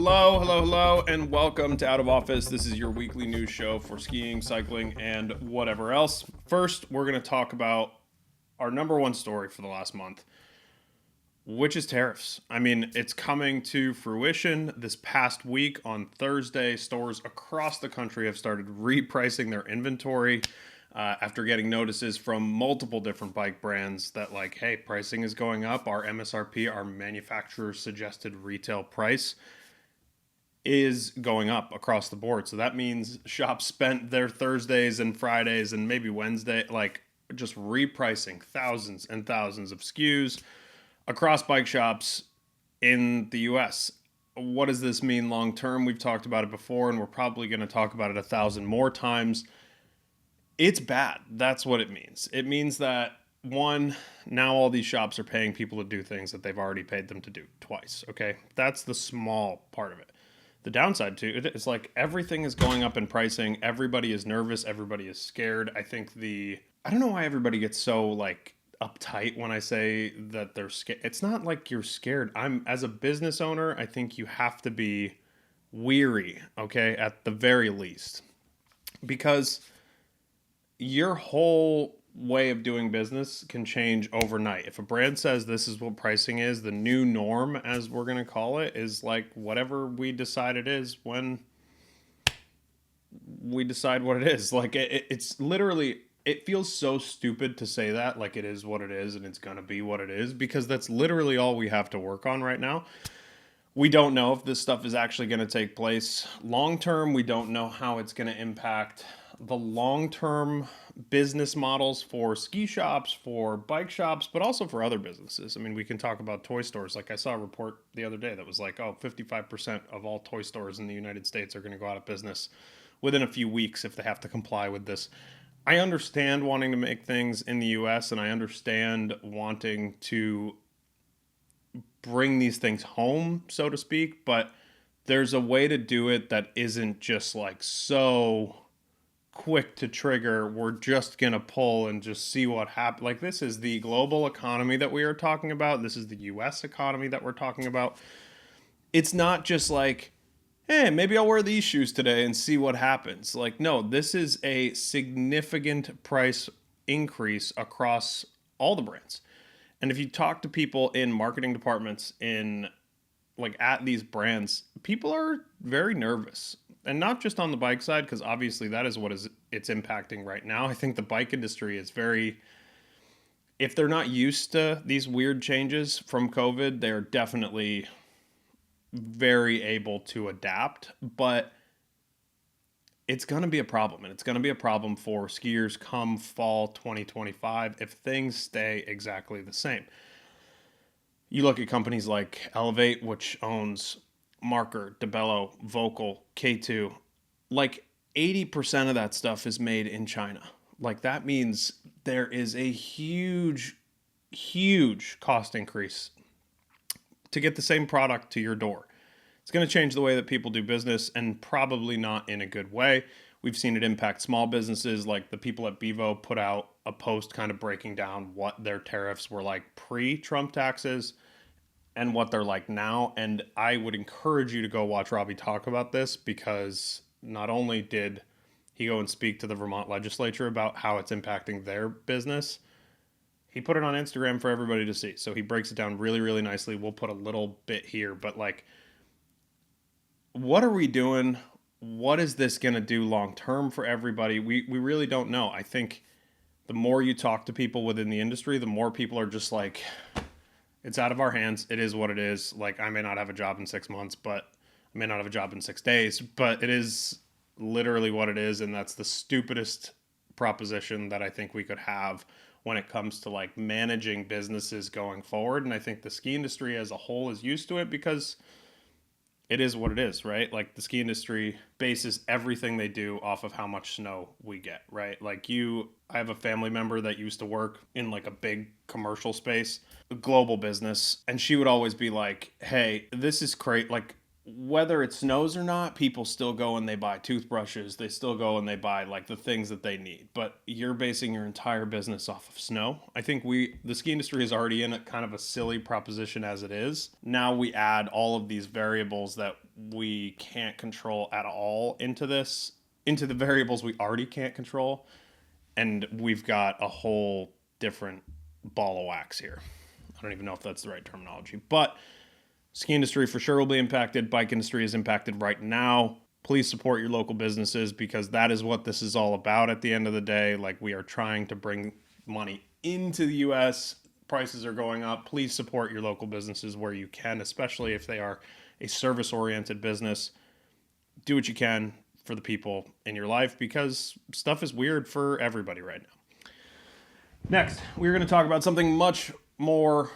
Hello, and welcome to Out of Office. This is your weekly news show for skiing, cycling, and whatever else. First, we're going to talk about our number one story for the last month, which is tariffs. I mean, it's coming to fruition this past week on Thursday. Stores across the country have started repricing their inventory after getting notices from multiple different bike brands that, like, hey, pricing is going up. Our MSRP, our manufacturer suggested retail price, is going up across the board. So that means shops spent their Thursdays and Fridays and maybe Wednesday, like, just repricing thousands and thousands of SKUs across bike shops in the US. What does this mean long term? We've talked about it before, and we're probably going to talk about it 1,000 more times. It's bad. That's what it means. It means that, one, now all these shops are paying people to do things that they've already paid them to do twice. Okay, that's the small part of it. The downside to it is, like, everything is going up in pricing. Everybody is nervous. Everybody is scared. I don't know why everybody gets so, like, uptight when I say that they're scared. It's not like you're scared. As a business owner, I think you have to be weary, okay, at the very least, because your whole way of doing business can change overnight. If a brand says this is what pricing is, the new norm, as we're going to call it, is like whatever we decide it is when we decide what it is. Like, it's literally, it feels so stupid to say that, like, it is what it is and it's going to be what it is, because that's literally all we have to work on right now. We don't know if this stuff is actually going to take place long term. We don't know how it's going to impact the long-term business models for ski shops, for bike shops, but also for other businesses. I mean, we can talk about toy stores. Like, I saw a report the other day that was like, 55% of all toy stores in the United States are going to go out of business within a few weeks if they have to comply with this. I understand wanting to make things in the US, and I understand wanting to bring these things home, so to speak, but there's a way to do it that isn't just like so quick to trigger. We're just going to pull and just see what happens. Like, this is the global economy that we are talking about. This is the US economy that we're talking about. It's not just like, hey, maybe I'll wear these shoes today and see what happens. Like, no, this is a significant price increase across all the brands. And if you talk to people in marketing departments at these brands, people are very nervous. And not just on the bike side, because obviously that is what it's impacting right now. I think the bike industry is if they're not used to these weird changes from COVID, they're definitely very able to adapt. But it's going to be a problem, and it's going to be a problem for skiers come fall 2025 if things stay exactly the same. You look at companies like Elevate, which owns Marker, DeBello, Vocal, K2, like 80% of that stuff is made in China. Like, that means there is a huge cost increase to get the same product to your door. It's going to change the way that people do business, and probably not in a good way. We've seen it impact small businesses. Like, the people at Bevo put out a post kind of breaking down what their tariffs were like pre-Trump taxes and what they're like now. And I would encourage you to go watch Robbie talk about this, because not only did he go and speak to the Vermont legislature about how it's impacting their business, he put it on Instagram for everybody to see. So he breaks it down really, really nicely. We'll put a little bit here, but, like, what are we doing? What is this going to do long term for everybody? We really don't know. I think the more you talk to people within the industry, the more people are just like, it's out of our hands. It is what it is. Like, I may not have a job in 6 months, but I may not have a job in 6 days, but it is literally what it is. And that's the stupidest proposition that I think we could have when it comes to, like, managing businesses going forward. And I think the ski industry as a whole is used to it, because it is what it is, right? Like, the ski industry bases everything they do off of how much snow we get, right? Like, I have a family member that used to work in, like, a big commercial space, a global business, and she would always be like, hey, this is great. Like, whether it snows or not, people still go and they buy toothbrushes. They still go and they buy like the things that they need. But you're basing your entire business off of snow. I think the ski industry is already in a kind of a silly proposition as it is. Now we add all of these variables that we can't control at all into the variables we already can't control. And we've got a whole different ball of wax here. I don't even know if that's the right terminology, but ski industry for sure will be impacted. Bike industry is impacted right now. Please support your local businesses because that is what this is all about at the end of the day. Like, we are trying to bring money into the U.S. Prices are going up. Please support your local businesses where you can, especially if they are a service-oriented business. Do what you can for the people in your life because stuff is weird for everybody right now. Next, we're going to talk about something much more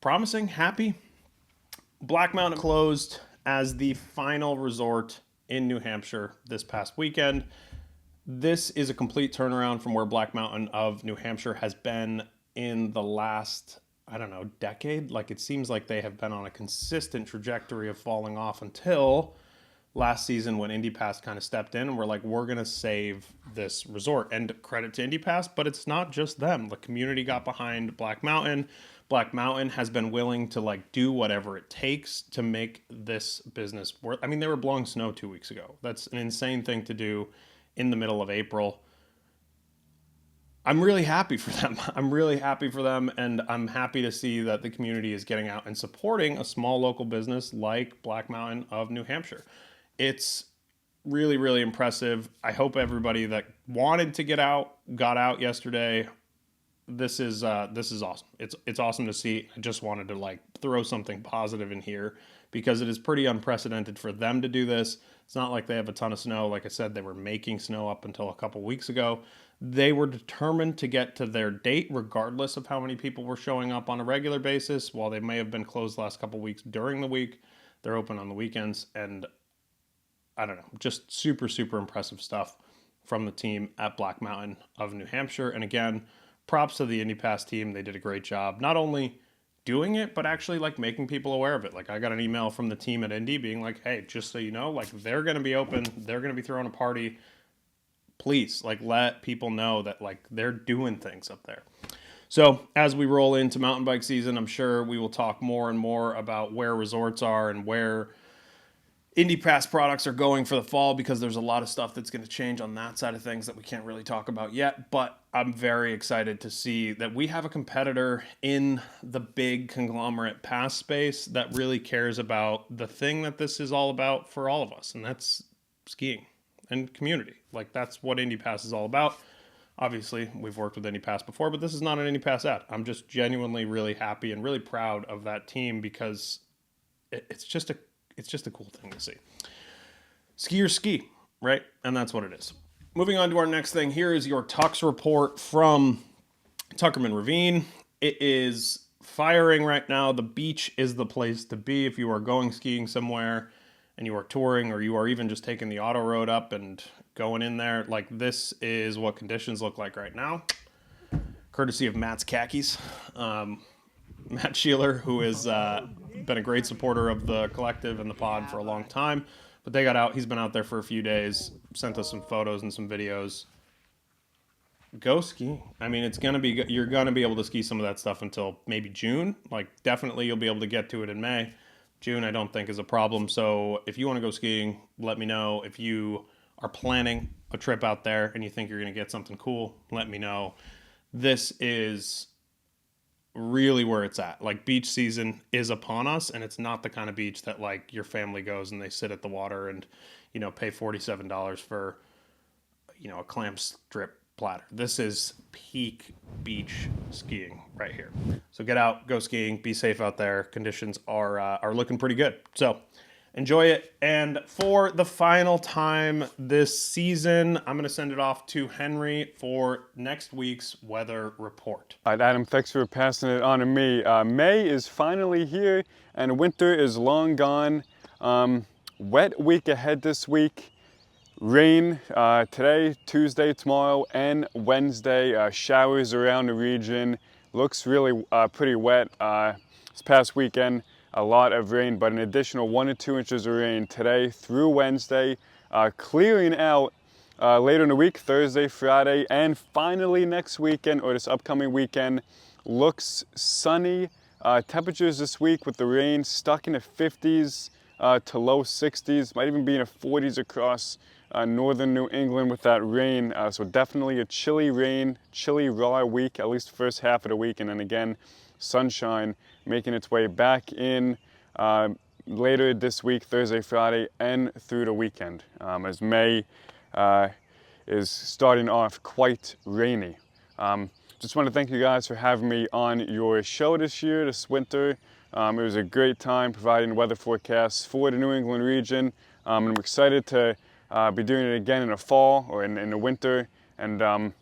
promising, happy. Black Mountain closed as the final resort in New Hampshire this past weekend. This is a complete turnaround from where Black Mountain of New Hampshire has been in the last, decade. Like, it seems like they have been on a consistent trajectory of falling off until last season when IndyPass kind of stepped in and we're like, we're going to save this resort. And credit to IndyPass, but it's not just them. The community got behind Black Mountain. Black Mountain has been willing to do whatever it takes to make this business work. I mean, they were blowing snow 2 weeks ago. That's an insane thing to do in the middle of April. I'm really happy for them. And I'm happy to see that the community is getting out and supporting a small local business like Black Mountain of New Hampshire. It's really, really impressive. I hope everybody that wanted to get out got out yesterday. This is awesome. It's awesome to see. I just wanted to throw something positive in here because it is pretty unprecedented for them to do this. It's not like they have a ton of snow. Like I said, they were making snow up until a couple weeks ago. They were determined to get to their date regardless of how many people were showing up on a regular basis. While they may have been closed the last couple weeks during the week, they're open on the weekends. And I don't know, just super, super impressive stuff from the team at Black Mountain of New Hampshire. And again, props to the IndyPass team. They did a great job, not only doing it, but actually making people aware of it. I got an email from the team at Indy being like, hey, just so you know, they're going to be open. They're going to be throwing a party. Please, let people know that they're doing things up there. So as we roll into mountain bike season, I'm sure we will talk more and more about where resorts are and where IndyPass products are going for the fall, because there's a lot of stuff that's going to change on that side of things that we can't really talk about yet. But I'm very excited to see that we have a competitor in the big conglomerate pass space that really cares about the thing that this is all about for all of us, and that's skiing and community. That's what IndyPass is all about. Obviously, we've worked with IndyPass before, but this is not an IndyPass ad. I'm just genuinely really happy and really proud of that team because it's just a cool thing to see. Skiers ski, right? And that's what it is. Moving on to our next thing, here is your Tux report from Tuckerman Ravine. It is firing right now. The beach is the place to be if you are going skiing somewhere and you are touring, or you are even just taking the auto road up and going in there. This is what conditions look like right now, courtesy of Matt's khakis. Matt Sheeler, who has been a great supporter of the collective and the pod for a long time. But they got out. He's been out there for a few days, sent us some photos and some videos. Go skiing. I mean, you're going to be able to ski some of that stuff until maybe June. Definitely you'll be able to get to it in May. June, I don't think, is a problem. So if you want to go skiing, let me know. If you are planning a trip out there and you think you're going to get something cool, let me know. This is really where it's at. Beach season is upon us, and it's not the kind of beach that your family goes and they sit at the water and pay $47 for a clam strip platter. This is peak beach skiing right here. So get out, go skiing, be safe out there. Conditions are looking pretty good. So enjoy it. And for the final time this season, I'm going to send it off to Henry for next week's weather report. All right, Adam, thanks for passing it on to me. May is finally here and winter is long gone. Wet week ahead this week. Rain today, Tuesday, tomorrow, and Wednesday. Showers around the region. Looks really pretty wet this past weekend. a lot of rain, but an additional 1 to 2 inches of rain today through Wednesday, clearing out later in the week, Thursday, Friday, and finally next weekend, or this upcoming weekend, looks sunny. Temperatures this week with the rain stuck in the 50s to low 60s, might even be in the 40s across northern New England with that rain. So definitely a chilly rain, chilly raw week, at least the first half of the week, and then again, sunshine making its way back in later this week, Thursday, Friday, and through the weekend, as May is starting off quite rainy. Just want to thank you guys for having me on your show this year, this winter. It was a great time providing weather forecasts for the New England region. And I'm excited to be doing it again in the fall or in the winter. And I'm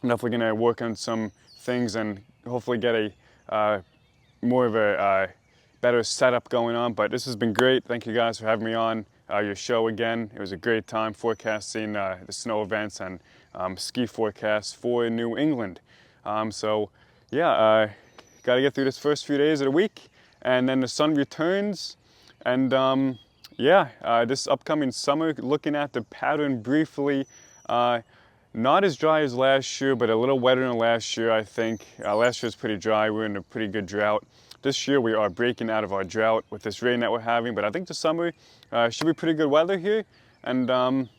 definitely going to work on some things and hopefully get a more of a better setup going on. But this has been great. Thank you guys for having me on your show again. It was a great time forecasting the snow events and ski forecasts for New England. So yeah, got to get through this first few days of the week, and then the sun returns. And yeah, this upcoming summer, looking at the pattern briefly, not as dry as last year, but a little wetter than last year, I think. Last year was pretty dry. We're in a pretty good drought. This year we are breaking out of our drought with this rain that we're having, but I think the summer should be pretty good weather here. And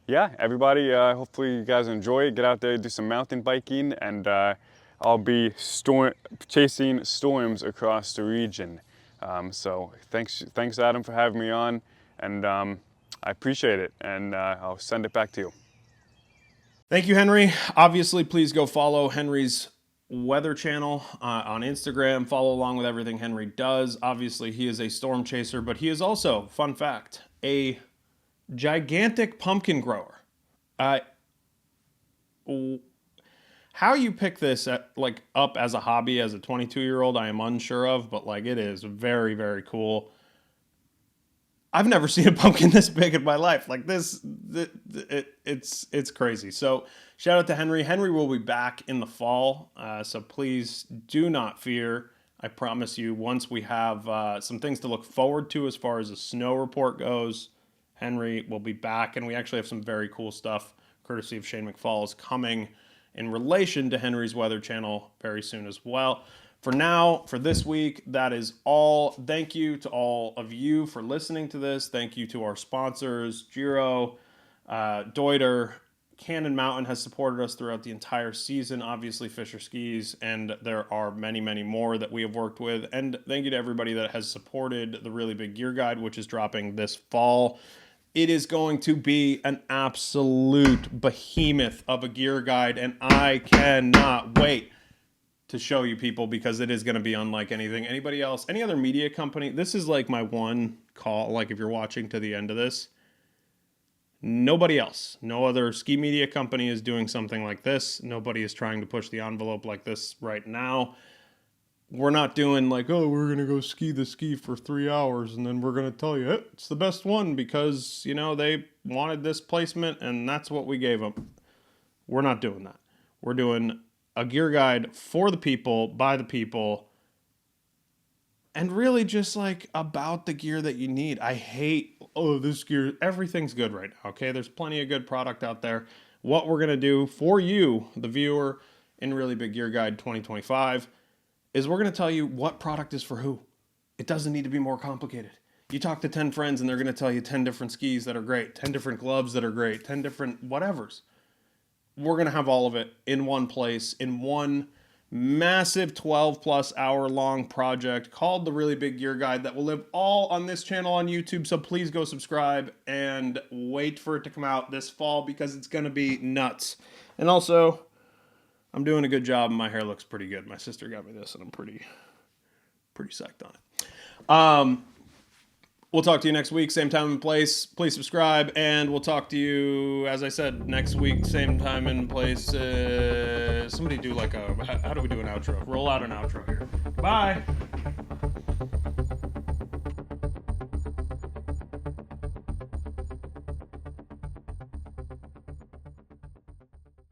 yeah, everybody, hopefully you guys enjoy it. Get out there, do some mountain biking, and I'll be chasing storms across the region. So thanks Adam for having me on, and I appreciate it, and I'll send it back to you. Thank you, Henry. Obviously, please go follow Henry's weather channel on Instagram. Follow along with everything Henry does. Obviously, he is a storm chaser, but he is also, fun fact, a gigantic pumpkin grower. How you pick this up as a hobby as a 22-year-old, I am unsure of, but like it is very, very cool. I've never seen a pumpkin this big in my life. Like this, it's crazy. So shout out to Henry. Henry will be back in the fall. So please do not fear. I promise you, once we have some things to look forward to as far as the snow report goes, Henry will be back. And we actually have some very cool stuff, courtesy of Shane McFalls, coming in relation to Henry's weather channel very soon as well. For now, for this week, that is all. Thank you to all of you for listening to this. Thank you to our sponsors, Giro, Deuter. Cannon Mountain has supported us throughout the entire season. Obviously, Fisher Skis, and there are many, many more that we have worked with. And thank you to everybody that has supported the Really Big Gear Guide, which is dropping this fall. It is going to be an absolute behemoth of a gear guide, and I cannot wait to show you people, because it is going to be unlike anything anybody else, any other media company. This is like my one call. Like if you're watching to the end of this, nobody else, no other ski media company is doing something like this. Nobody is trying to push the envelope like this right now. We're not doing like, oh, we're going to go ski the ski for 3 hours and then we're going to tell you it's the best one because, you know, they wanted this placement and that's what we gave them. We're not doing that. We're doing a gear guide for the people, by the people, and really just like about the gear that you need. I hate, oh, this gear, everything's good right now, okay? There's plenty of good product out there. What we're going to do for you, the viewer, in Really Big Gear Guide 2025, is we're going to tell you what product is for who. It doesn't need to be more complicated. You talk to 10 friends and they're going to tell you 10 different skis that are great, 10 different gloves that are great, 10 different whatevers. We're going to have all of it in one place, in one massive 12-plus hour-long project called the Really Big Gear Guide that will live all on this channel on YouTube. So please go subscribe and wait for it to come out this fall because it's going to be nuts. And also, I'm doing a good job and my hair looks pretty good. My sister got me this and I'm pretty psyched on it. We'll talk to you next week, same time and place. Please subscribe, and we'll talk to you, as I said, next week, same time and place. Somebody do like how do we do an outro? Roll out an outro here. Bye.